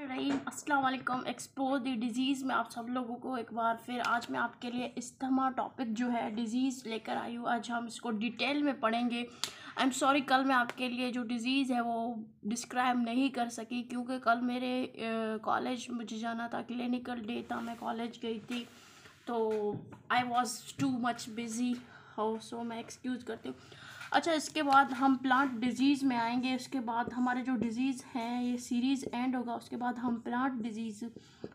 रहीम अस्सलाम वालेकुम। Expose the disease में आप सब लोगों को एक बार फिर आज मैं आपके लिए इस्थमा टॉपिक जो है डिज़ीज़ लेकर आई हूँ। आज हम इसको डिटेल में पढ़ेंगे। आई एम सॉरी, कल मैं आपके लिए जो डिज़ीज़ है वो डिस्क्राइब नहीं कर सकी क्योंकि कल मेरे कॉलेज मुझे जाना था, क्लिनिकल डे था, मैं कॉलेज गई थी तो I was too much busy हो, सो मैं एक्सक्यूज़ करती हूँ। अच्छा, इसके बाद हम प्लांट डिजीज़ में आएंगे। इसके बाद हमारे जो डिजीज़ हैं ये सीरीज़ एंड होगा। उसके बाद हम प्लांट डिजीज़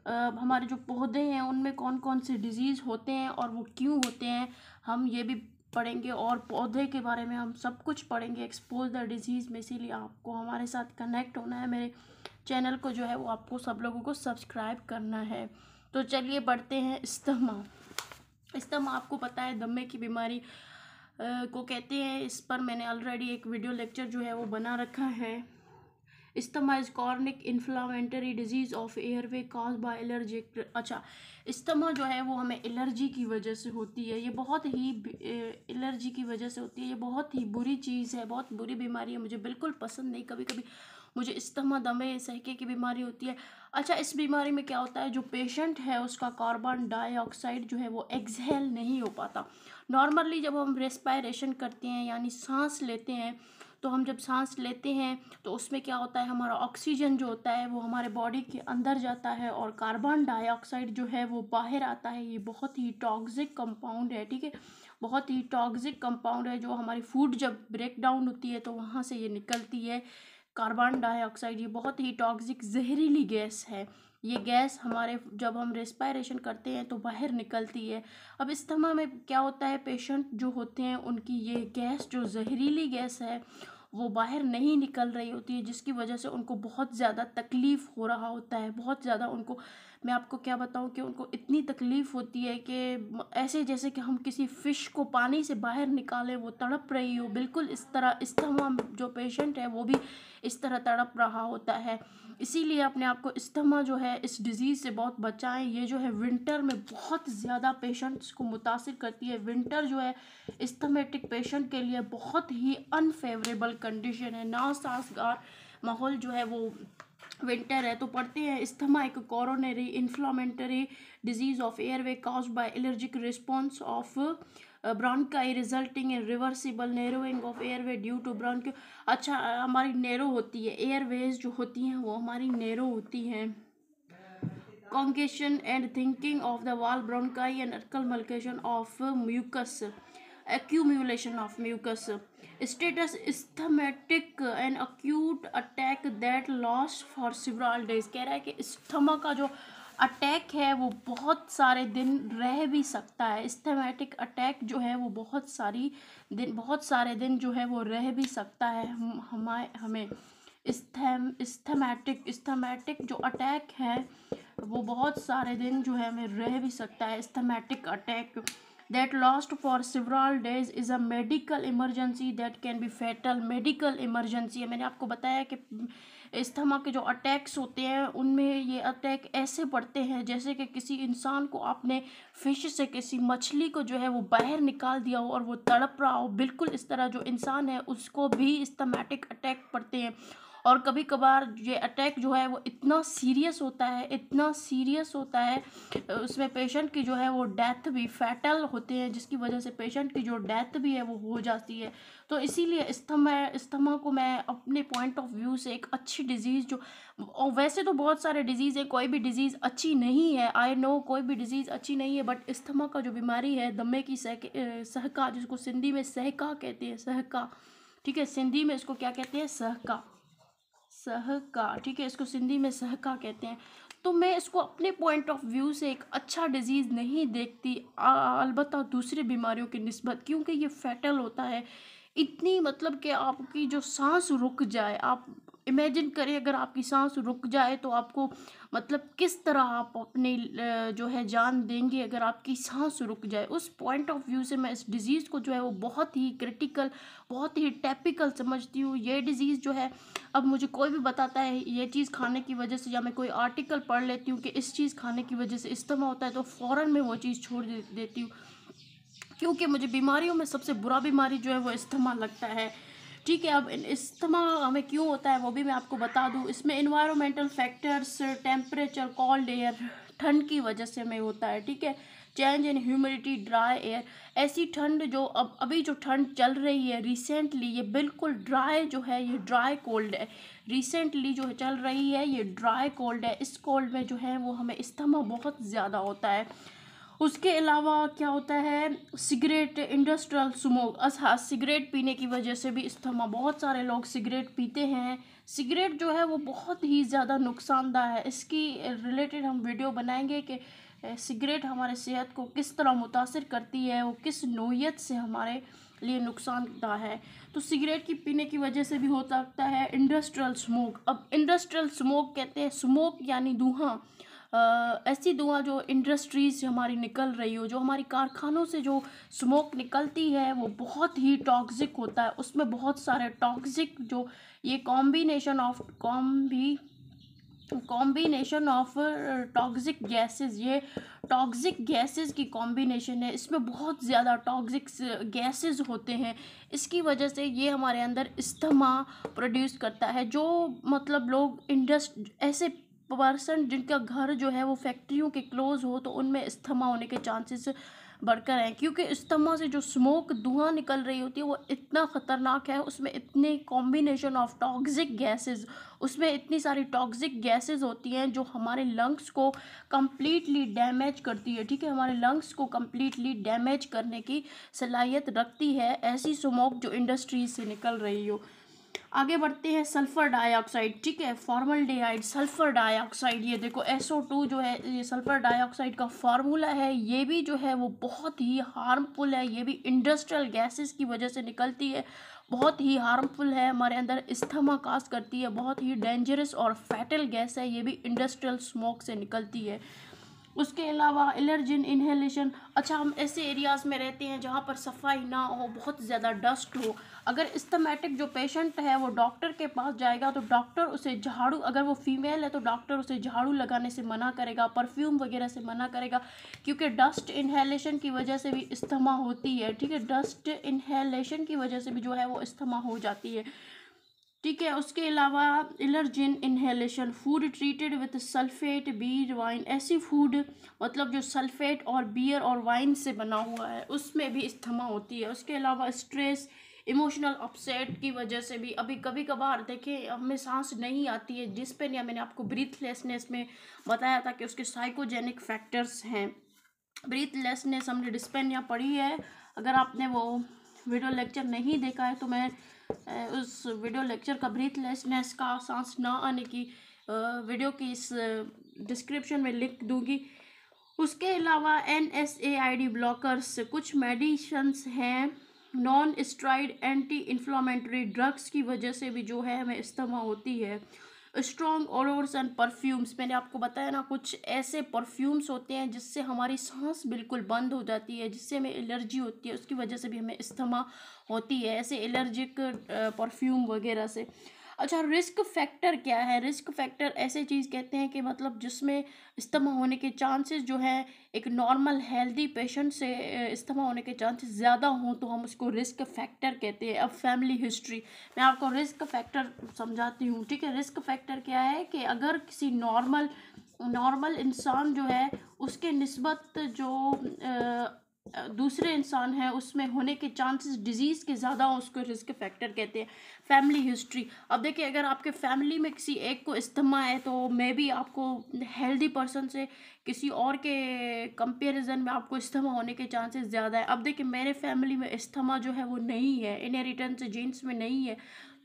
हमारे जो पौधे हैं उनमें कौन कौन से डिजीज़ होते हैं और वो क्यों होते हैं हम ये भी पढ़ेंगे, और पौधे के बारे में हम सब कुछ पढ़ेंगे एक्सपोज द डिजीज़ में। इसीलिए आपको हमारे साथ कनेक्ट होना है। मेरे चैनल को जो है वो आपको सब लोगों को सब्सक्राइब करना है। तो चलिए बढ़ते हैं। इस्थमा आपको पता है दमे की बीमारी को कहते हैं। इस पर मैंने ऑलरेडी एक वीडियो लेक्चर जो है वो बना रखा है। Asthma is chronic inflammatory disease of airway cause by allergic. अच्छा, इस्थमा जो है वो हमें एलर्जी की वजह से होती है। ये बहुत ही एलर्जी की वजह से होती है। ये बहुत ही बुरी चीज़ है, बहुत बुरी बीमारी है, मुझे बिल्कुल पसंद नहीं। कभी कभी मुझे इस्थमा दमे सहके की बीमारी होती है। अच्छा, इस बीमारी में क्या होता है, जो पेशेंट है उसका कार्बन डाइऑक्साइड जो है वो एक्सहेल नहीं हो पाता। नॉर्मली जब हम रेस्पायरेशन करते हैं यानी सांस लेते हैं, तो हम जब सांस लेते हैं तो उसमें क्या होता है, हमारा ऑक्सीजन जो होता है वो हमारे बॉडी के अंदर जाता है और कार्बन डाइऑक्साइड जो है वो बाहर आता है। ये बहुत ही टॉक्सिक कंपाउंड है, ठीक है, बहुत ही टॉक्सिक कंपाउंड है। जो हमारी फूड जब ब्रेक डाउन होती है तो वहाँ से ये निकलती है कार्बन डाइऑक्साइड। ये बहुत ही टॉक्सिक जहरीली गैस है। ये गैस हमारे जब हम रेस्पायरेशन करते हैं तो बाहर निकलती है। अब इस्थमा में क्या होता है, पेशेंट जो होते हैं उनकी ये गैस जो जहरीली गैस है वो बाहर नहीं निकल रही होती है, जिसकी वजह से उनको बहुत ज़्यादा तकलीफ़ हो रहा होता है। बहुत ज़्यादा उनको, मैं आपको क्या बताऊं कि उनको इतनी तकलीफ़ होती है कि ऐसे जैसे कि हम किसी फ़िश को पानी से बाहर निकालें, वो तड़प रही हो, बिल्कुल इस तरह इस्थमा जो पेशेंट है वो भी इस तरह तड़प रहा होता है। इसीलिए अपने आप को इस्थमा जो है इस डिज़ीज़ से बहुत बचाएं। ये जो है विंटर में बहुत ज़्यादा पेशेंट्स को मुतासिर करती है। विंटर जो है इस्थमेटिक पेशेंट के लिए बहुत ही अनफेवरेबल कंडीशन है, नासाजगार माहौल जो है वो विंटर है। तो पढ़ते हैं, इस्थमा एक coronary inflammatory disease of airway caused by allergic response of bronchi resulting in reversible narrowing of airway due to bronchiole. अच्छा, हमारी नैरो होती है, एयरवेज जो होती हैं वो हमारी नैरो होती हैं। congestion and thinking of the wall bronchi and accumulation of mucus. Status asthmatic and acute attack that lasts for several days। कह रहा है कि इस्थमा का जो अटैक है वो बहुत सारे दिन रह भी सकता है। इस्थमेटिक अटैक जो है वो बहुत सारे दिन जो है वो रह भी सकता है। हमें इस्थमेटिक जो अटैक है वो बहुत सारे दिन जो है हमें रह भी सकता है। इस्थमेटिक attack that last for several days is a medical emergency that can be fatal। Medical emergency है। मैंने आपको बताया कि इस्थमा के जो अटैक्स होते हैं उनमें ये अटैक ऐसे पड़ते हैं जैसे कि किसी इंसान को आपने फिश से, किसी मछली को जो है वो बाहर निकाल दिया हो और वो तड़प रहा हो, बिल्कुल इस तरह जो इंसान है उसको भी इस्थमेटिक अटैक पड़ते हैं। और कभी कभार ये अटैक जो है वो इतना सीरियस होता है, उसमें पेशेंट की जो है वो डेथ भी फैटल होते हैं, जिसकी वजह से पेशेंट की जो डेथ भी है वो हो जाती है। तो इसीलिए इस्थमा को मैं अपने पॉइंट ऑफ व्यू से एक अच्छी डिजीज़ जो, और वैसे तो बहुत सारे डिजीज़ है, कोई भी डिजीज़ अच्छी नहीं है, आई नो कोई भी डिजीज़ अच्छी नहीं है, बट इस्थमा का जो बीमारी है दमे की सहका, जिसको सिंधी में सहका कहते हैं, सहका, ठीक है, सिंधी में इसको क्या कहते हैं, सहका, ठीक है, इसको सिंधी में सहका कहते हैं। तो मैं इसको अपने पॉइंट ऑफ व्यू से एक अच्छा डिजीज़ नहीं देखती, अलबत्ता दूसरी बीमारियों की निस्बत, क्योंकि ये फैटल होता है। इतनी मतलब कि आपकी जो सांस रुक जाए, आप इमेजिन करें अगर आपकी सांस रुक जाए तो आपको मतलब किस तरह आप अपनी जो है जान देंगे अगर आपकी सांस रुक जाए। उस पॉइंट ऑफ व्यू से मैं इस डिज़ीज़ को जो है वो बहुत ही क्रिटिकल, बहुत ही टिपिकल समझती हूँ। ये डिज़ीज़ जो है, अब मुझे कोई भी बताता है ये चीज़ खाने की वजह से, या मैं कोई आर्टिकल पढ़ लेती हूँ कि इस चीज़ खाने की वजह से इस्थमा होता है, तो फ़ौरन मैं वो चीज़ छोड़ देती हूँ, क्योंकि मुझे बीमारियों में सबसे बुरा बीमारी जो है वो इस्थमा लगता है। ठीक है। अब इस्थमा हमें क्यों होता है वो भी मैं आपको बता दूं। इसमें environmental factors, temperature, cold air, ठंड की वजह से हमें होता है। ठीक है। Change in humidity, dry air, ऐसी ठंड जो अभी जो ठंड चल रही है रिसेंटली, ये बिल्कुल ड्राई जो है, ये ड्राई कोल्ड है। रिसेंटली जो चल रही है ये ड्राई कोल्ड है। इस कोल्ड में जो है वो हमें इस्थमा बहुत ज़्यादा होता है। उसके अलावा क्या होता है, सिगरेट, इंडस्ट्रियल स्मोक, अच्छा सिगरेट पीने की वजह से भी इस्थमा, बहुत सारे लोग सिगरेट पीते हैं। सिगरेट जो है वो बहुत ही ज़्यादा नुकसानदायक है। इसकी रिलेटेड हम वीडियो बनाएंगे कि सिगरेट हमारे सेहत को किस तरह मुतासिर करती है, वो किस नोयत से हमारे लिए नुकसानदायक है। तो सिगरेट की पीने की वजह से भी हो सकता है। इंडस्ट्रियल स्मोक, अब इंडस्ट्रियल स्मोक कहते हैं, स्मोक यानी धुआं, ऐसी धुआं जो इंडस्ट्रीज से हमारी निकल रही हो, जो हमारी कारखानों से जो स्मोक निकलती है वो बहुत ही टॉक्सिक होता है। उसमें बहुत सारे टॉक्सिक जो ये कॉम्बिनेशन ऑफ टॉक्सिक गैसेस, ये टॉक्सिक गैसेस की कॉम्बिनेशन है। इसमें बहुत ज़्यादा टॉक्सिक गैसेस होते हैं। इसकी वजह से ये हमारे अंदर इस्थमा प्रोड्यूस करता है। जो मतलब लोग ऐसे पर्सन जिनका घर जो है वो फैक्ट्रियों के क्लोज हो, तो उनमें इस्थमा होने के चांसेस बढ़कर हैं। क्योंकि इस्थमा से जो स्मोक धुआं निकल रही होती है वो इतना ख़तरनाक है, उसमें इतने कॉम्बिनेशन ऑफ टॉक्सिक गैसेस, उसमें इतनी सारी टॉक्सिक गैसेस होती हैं जो हमारे लंग्स को कम्प्लीटली डैमेज करती है। ठीक है, हमारे लंग्स को कम्प्लीटली डैमेज करने की सलाहियत रखती है ऐसी स्मोक जो इंडस्ट्रीज से निकल रही हो। आगे बढ़ते हैं, सल्फर डाइऑक्साइड। ठीक है, फॉर्मल्डिहाइड, सल्फर डाइऑक्साइड, ये देखो SO2 जो है, ये सल्फर डाइऑक्साइड का फार्मूला है। ये भी जो है वो बहुत ही हार्मफुल है। ये भी इंडस्ट्रियल गैसेस की वजह से निकलती है, बहुत ही हार्मफुल है, हमारे अंदर इस्थमा काज करती है, बहुत ही डेंजरस और फैटल गैस है। ये भी इंडस्ट्रियल स्मोक से निकलती है। उसके अलावा एलर्जिन इन्हेलेशन, अच्छा हम ऐसे एरियाज़ में रहते हैं जहाँ पर सफाई ना हो, बहुत ज़्यादा डस्ट हो। अगर इस्थमेटिक जो पेशेंट है वो डॉक्टर के पास जाएगा तो डॉक्टर उसे झाड़ू, अगर वो फीमेल है तो डॉक्टर उसे झाड़ू लगाने से मना करेगा, परफ्यूम वगैरह से मना करेगा, क्योंकि डस्ट इन्हेलेशन की वजह से भी इस्थमा होती है। ठीक है, डस्ट इन्हेलेशन की वजह से भी जो है वो इस्थमा हो जाती है। ठीक है, उसके अलावा allergen inhalation, food treated with sulphate, beer, wine, ऐसी फूड मतलब जो सल्फेट और बियर और वाइन से बना हुआ है उसमें भी इस्थमा होती है। उसके अलावा स्ट्रेस, इमोशनल अपसेट की वजह से भी, अभी कभी कभार देखिए हमें सांस नहीं आती है, डिस्पेनिया मैंने आपको ब्रीथलेसनेस में बताया था कि उसके साइकोजेनिक फैक्टर्स हैं। ब्रीथलेसनेस हमने डिस्पेनिया पढ़ी है, अगर आपने वो वीडियो लेक्चर नहीं देखा है तो मैं उस वीडियो लेक्चर का ब्रीथलेसनेस का, सांस ना आने की वीडियो की इस डिस्क्रिप्शन में लिख दूंगी। उसके अलावा NSAID ब्लॉकर्स, कुछ मेडिसिन्स हैं, non steroid anti inflammatory drugs की वजह से भी जो है हमें इस्थमा होती है। स्ट्रॉन्ग ओडोर्स एंड परफ्यूम्स, मैंने आपको बताया ना, कुछ ऐसे परफ्यूम्स होते हैं जिससे हमारी सांस बिल्कुल बंद हो जाती है, जिससे हमें एलर्जी होती है, उसकी वजह से भी हमें इस्थमा होती है, ऐसे एलर्जिक परफ्यूम वगैरह से। अच्छा, रिस्क फैक्टर क्या है? रिस्क फैक्टर ऐसे चीज़ कहते हैं कि मतलब जिसमें इस्थमा होने के चांसेस जो है एक नॉर्मल हेल्दी पेशेंट से इस्थमा होने के चांसेस ज़्यादा हों तो हम उसको रिस्क फैक्टर कहते हैं। अब फैमिली हिस्ट्री, मैं आपको रिस्क फैक्टर समझाती हूँ। ठीक है, रिस्क फैक्टर क्या है कि अगर किसी नॉर्मल इंसान जो है उसके निस्बत जो दूसरे इंसान है उसमें होने के चांसेस डिजीज़ के ज़्यादा हो, उसको रिस्क फैक्टर कहते हैं। फैमिली हिस्ट्री, अब देखिए अगर आपके फैमिली में किसी एक को इस्थमा है तो मे बी आपको हेल्दी पर्सन से किसी और के कंपैरिजन में आपको इस्थमा होने के चांसेस ज़्यादा है। अब देखिए मेरे फैमिली में इस्थमा जो है वो नहीं है, इनहेरिटेंस जीन्स में नहीं है,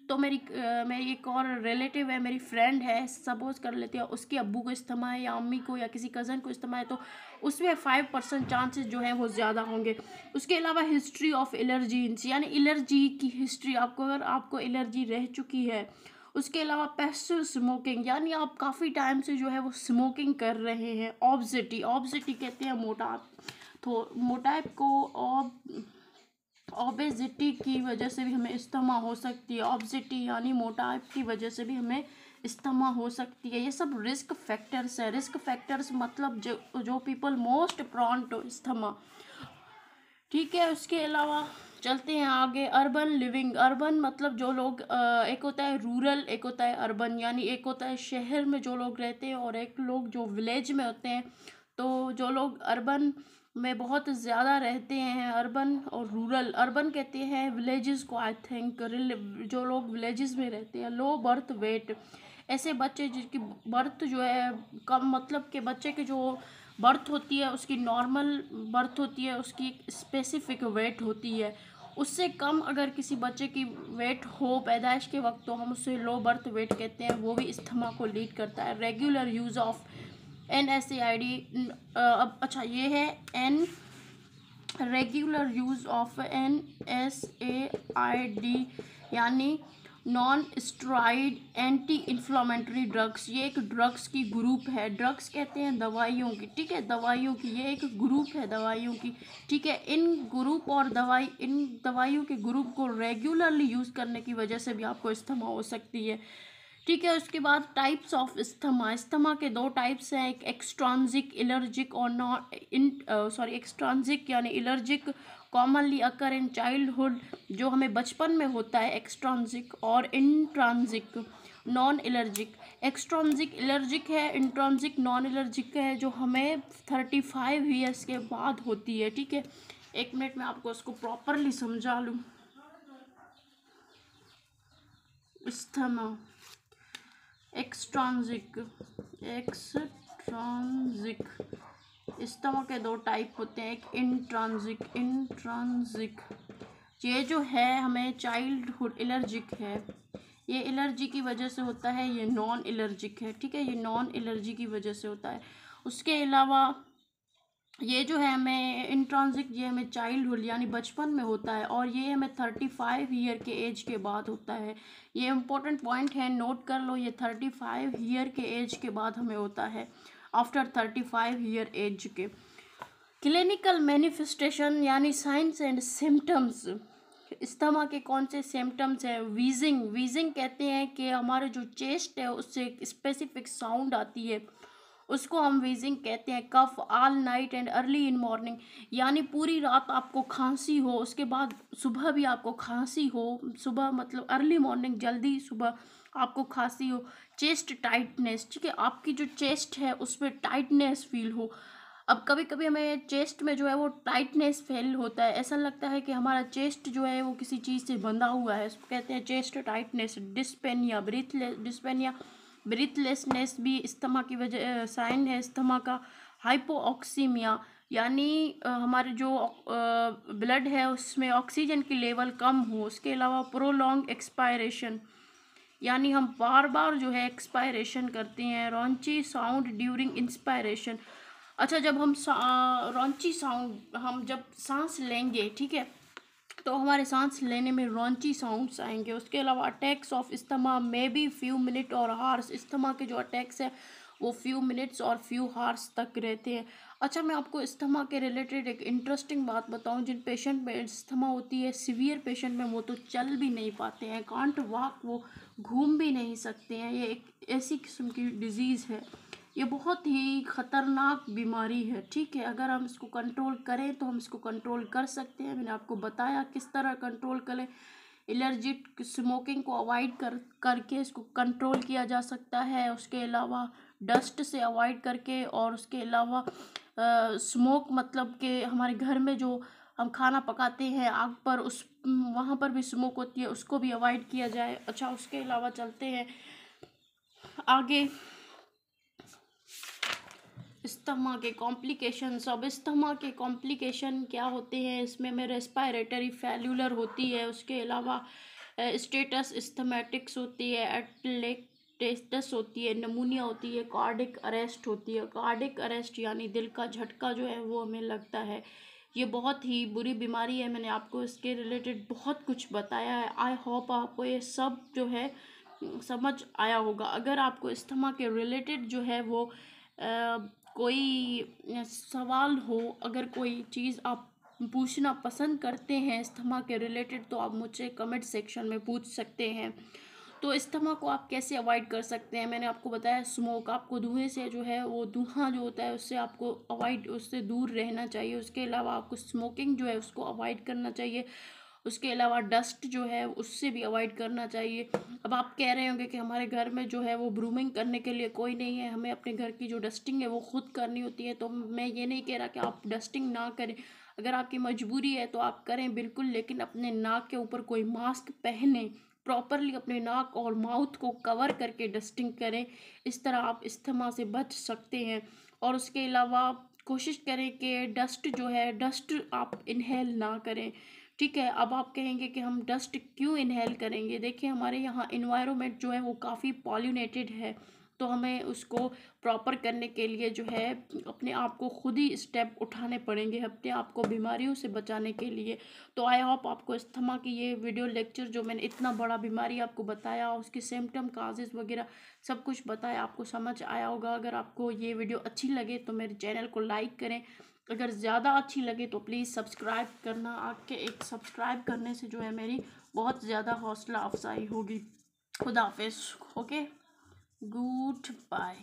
तो मेरी एक और रिलेटिव है, मेरी फ्रेंड है, सपोज कर लेते हैं उसके अब्बू को इस्थमा है या अम्मी को या किसी कज़न को इस्थमा है, तो उसमें 5% चांसेस जो है वो ज़्यादा होंगे। उसके अलावा हिस्ट्री ऑफ एलर्जीन्स, यानी एलर्जी की हिस्ट्री, अगर आपको एलर्जी रह चुकी है। उसके अलावा पैसिव स्मोकिंग, यानी आप काफ़ी टाइम से जो है वो स्मोकिंग कर रहे हैं। ऑब्सिटी कहते हैं मोटाप, तो मोटाप को ओबेसिटी की वजह से भी हमें इस्थमा हो सकती है। ओबेसिटी यानी मोटाप की वजह से भी हमें इस्थमा हो सकती है। ये सब रिस्क फैक्टर्स है। रिस्क फैक्टर्स मतलब जो पीपल मोस्ट प्रॉन टू इस्थमा। ठीक है, उसके अलावा चलते हैं आगे। अर्बन लिविंग, अर्बन मतलब जो लोग एक होता है रूरल, एक होता है अर्बन, यानी एक होता है शहर में जो लोग रहते हैं और एक लोग जो विलेज में होते हैं। तो जो लोग अर्बन में बहुत ज़्यादा रहते हैं, अर्बन और रूरल, अर्बन कहते हैं विलेजेस को आई थिंक, जो लोग विलेजेस में रहते हैं। लो बर्थ वेट, ऐसे बच्चे जिनकी बर्थ जो है कम, मतलब के बच्चे की जो बर्थ होती है उसकी नॉर्मल बर्थ होती है, उसकी एक स्पेसिफिक वेट होती है, उससे कम अगर किसी बच्चे की वेट हो पैदाइश के वक्त तो हम उससे लो बर्थ वेट कहते हैं, वो भी अस्थमा को लीड करता है। रेगुलर यूज़ ऑफ NSAID, अब अच्छा ये है एन, रेगुलर यूज़ ऑफ NSAID यानी non steroid anti inflammatory drugs. ये एक ड्रग्स की ग्रुप है, ड्रग्स कहते हैं दवाइयों की, ठीक है, दवाइयों की ये एक ग्रुप है दवाइयों की, ठीक है। इन ग्रुप और इन दवाइयों के ग्रुप को रेगुलरली यूज़ करने की वजह से भी आपको अस्थमा हो सकती है, ठीक है। उसके बाद टाइप्स ऑफ अस्थमा, अस्थमा के दो टाइप्स हैं, एक एक्सट्रांजिक एलर्जिक और नॉन एक्सट्रांजिक यानी allergic commonly occur in childhood, जो हमें बचपन में होता है एक्सट्रांजिक, और इंट्रांजिक नॉन एलर्जिक। एक्सट्रांजिक एलर्जिक है, इंट्रांजिक नॉन एलर्जिक है, जो हमें 35 ईयर्स के बाद होती है, ठीक है। एक मिनट में आपको उसको प्रॉपरली समझा लूँ। अस्थमा एक्सट्रांजिक अस्थमा के दो टाइप होते हैं, एक इंट्रांजिक ये जो है हमें चाइल्डहुड एलर्जिक है, ये एलर्जी की वजह से होता है, ये नॉन एलर्जिक है, ठीक है, ये नॉन एलर्जी की वजह से होता है। उसके अलावा ये जो है हमें इंट्रांजिक, ये हमें चाइल्डहुड यानी बचपन में होता है, और ये हमें 35 ईयर के एज के बाद होता है। ये इम्पोर्टेंट पॉइंट है, नोट कर लो, ये 35 ईयर के एज के बाद हमें होता है, आफ्टर 35 ईयर एज के। क्लिनिकल मैनिफेस्टेशन यानी साइंस एंड सिम्टम्स, अस्थमा के कौन से सिम्टम्स हैं? वीजिंग, वीजिंग कहते हैं कि हमारे जो चेस्ट है उससे एक स्पेसिफिक साउंड आती है, उसको हम वीजिंग कहते हैं। Cough all night and early in morning, यानी पूरी रात आपको खांसी हो, उसके बाद सुबह भी आपको खांसी हो, सुबह मतलब अर्ली मॉर्निंग जल्दी सुबह आपको खांसी हो। चेस्ट टाइटनेस, ठीक है, आपकी जो चेस्ट है उसमें टाइटनेस फील हो। अब कभी कभी हमें चेस्ट में जो है वो टाइटनेस फील होता है, ऐसा लगता है कि हमारा चेस्ट जो है वो किसी चीज़ से बंधा हुआ है, इसको कहते हैं चेस्ट टाइटनेस। डिस्पेनिया, ब्रीथलेसनेस भी अस्थमा की वजह साइन है अस्थमा का। हाइपोऑक्सीमिया यानी हमारे जो ब्लड है उसमें ऑक्सीजन की लेवल कम हो। उसके अलावा प्रोलॉन्ग एक्सपायरेशन, यानी हम बार बार जो है एक्सपायरेशन करते हैं। रॉन्ची साउंड ड्यूरिंग इंस्पायरेशन, अच्छा जब हम रॉन्ची साउंड, हम जब सांस लेंगे, ठीक है, तो हमारे सांस लेने में रॉन्ची साउंड्स आएंगे। उसके अलावा attacks of asthma may be few minute और हार्स, अस्थमा के जो अटैक्स है वो फ्यू मिनट्स और फ्यू हार्स तक रहते हैं। अच्छा मैं आपको अस्थमा के रिलेटेड एक इंटरेस्टिंग बात बताऊं, जिन पेशेंट में अस्थमा होती है, सीवियर पेशेंट में, वो तो चल भी नहीं पाते हैं, कांट वॉक, वो घूम भी नहीं सकते हैं। ये एक ऐसी किस्म की डिजीज़ है, ये बहुत ही ख़तरनाक बीमारी है, ठीक है। अगर हम इसको कंट्रोल करें तो हम इसको कंट्रोल कर सकते हैं, मैंने आपको बताया किस तरह कंट्रोल करें। एलर्जिक स्मोकिंग को अवॉइड करके इसको कंट्रोल किया जा सकता है। उसके अलावा डस्ट से अवॉइड करके, और उसके अलावा स्मोक मतलब कि हमारे घर में जो हम खाना पकाते हैं आग पर, उस वहाँ पर भी स्मोक होती है, उसको भी अवॉइड किया जाए। अच्छा उसके अलावा चलते हैं आगे, अस्थमा के कॉम्प्लिकेशंस। अब अस्थमा के कॉम्प्लिकेशन क्या होते हैं, इसमें में रेस्पिरेटरी फेल्यूलर होती है, उसके अलावा स्टेटस अस्थमैटिक्स होती है, एटलेक्टेस्टस होती है, नमूनिया होती है, कार्डिक अरेस्ट होती है। कार्डिक अरेस्ट यानी दिल का झटका जो है वो हमें लगता है, ये बहुत ही बुरी बीमारी है। मैंने आपको इसके रिलेटेड बहुत कुछ बताया है, आई होप आपको ये सब जो है समझ आया होगा। अगर आपको अस्थमा के रिलेटेड जो है वो कोई सवाल हो, अगर कोई चीज़ आप पूछना पसंद करते हैं अस्थमा के रिलेटेड, तो आप मुझसे कमेंट सेक्शन में पूछ सकते हैं। तो अस्थमा को आप कैसे अवॉइड कर सकते हैं, मैंने आपको बताया स्मोक, आपको धुएं से जो है वो धुआं जो होता है उससे आपको अवॉइड, उससे दूर रहना चाहिए। उसके अलावा आपको स्मोकिंग जो है उसको अवॉइड करना चाहिए। उसके अलावा डस्ट जो है उससे भी अवॉइड करना चाहिए। अब आप कह रहे होंगे कि हमारे घर में जो है वो ब्रूमिंग करने के लिए कोई नहीं है, हमें अपने घर की जो डस्टिंग है वो खुद करनी होती है। तो मैं ये नहीं कह रहा कि आप डस्टिंग ना करें, अगर आपकी मजबूरी है तो आप करें बिल्कुल, लेकिन अपने नाक के ऊपर कोई मास्क पहने, प्रॉपरली अपने नाक और माउथ को कवर करके डस्टिंग करें। इस तरह आप इस्थमा से बच सकते हैं। और उसके अलावा कोशिश करें कि डस्ट जो है, डस्ट आप इनहेल ना करें। ठीक है, अब आप कहेंगे कि हम डस्ट क्यों इनहेल करेंगे। देखिए हमारे यहाँ इन्वायरमेंट जो है वो काफ़ी पॉल्यूनेटेड है, तो हमें उसको प्रॉपर करने के लिए जो है अपने आप को खुद ही स्टेप उठाने पड़ेंगे अपने आप को बीमारियों से बचाने के लिए। तो आई होप आपको अस्थमा की ये वीडियो लेक्चर जो मैंने इतना बड़ा बीमारी आपको बताया, उसके सिम्टम काजेज़ वगैरह सब कुछ बताया, आपको समझ आया होगा। अगर आपको ये वीडियो अच्छी लगे तो मेरे चैनल को लाइक करें, अगर ज़्यादा अच्छी लगे तो प्लीज़ सब्सक्राइब करना। आपके एक सब्सक्राइब करने से जो है मेरी बहुत ज़्यादा हौसला अफजाई होगी। खुदा हाफिज़। Okay, good bye.